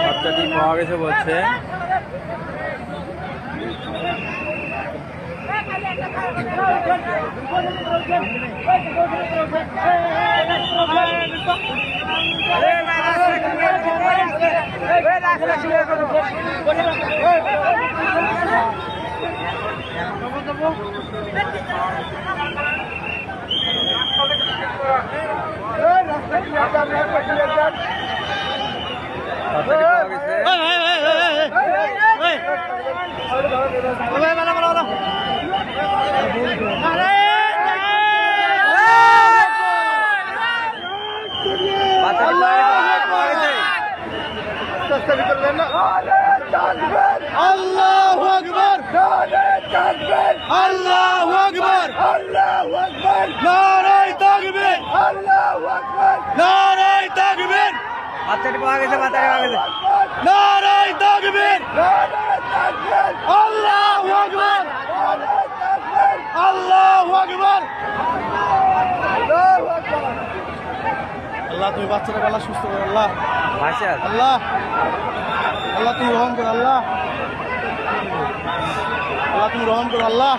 বাচ্চাটি পাওয়া গেছে বলছে। আল্লাহু আকবার, আল্লাহু আকবার, আল্লাহু আকবার, নারায়ে তাকবীর, আল্লাহু আকবার, নারায়ে তাকবীর। বাচ্চাটি পাওয়া গেছে, বাচ্চাটি পাওয়া গেছে। নারায়ে তাকবীর, নারায়ে তাকবীর, আল্লাহু আকবার, আল্লাহু আকবার, আল্লাহু আকবার। আল্লাহ তুমি বাচ্চাটাকে আল্লাহ সুস্থ করো আল্লাহ, আল্লাহ আল্লাহ তুমি রহম করো আল্লাহ, আল্লাহ তুমি রহম করো আল্লাহ।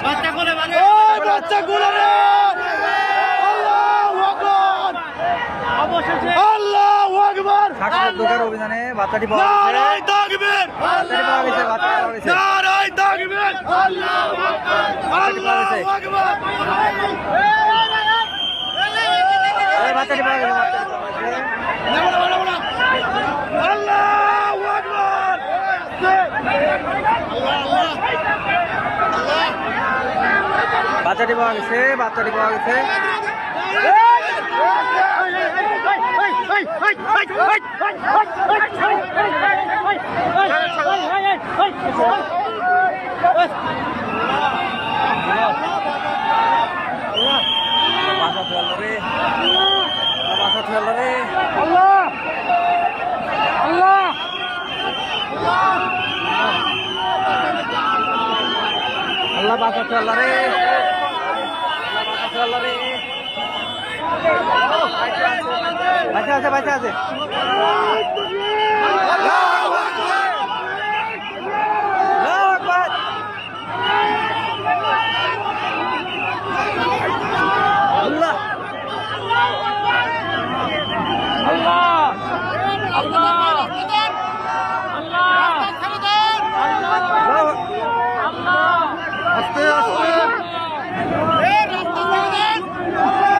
বাচ্চা কোলে রে, আল্লাহু আকবার, অবশেষে আল্লাহু আকবার। ঢোকার অভিযানে বাচ্চাটি পাওয়া গেছে। নারায়ে তাকবীর, বাচ্চাটি পাওয়া গেছে, বাচ্চাটি পাওয়া গেছে। নারায়ে তাকবীর, আল্লাহু আকবার, আল্লাহু আকবার। বাচ্চাটি পাওয়া গেছে, আল্লাহু আকবার, বাচ্চাটি পাওয়া গেছে, বাচ্চাটি পাওয়া গেছে। বাসা ফেললো রে, বাসা ফেললো রে। আল্লাহ আল্লাহ আল্লাহ বাসা ফেললো রে, বাসা ফেললো রে। বাচ্চা আছে, বাচ্চা আছে।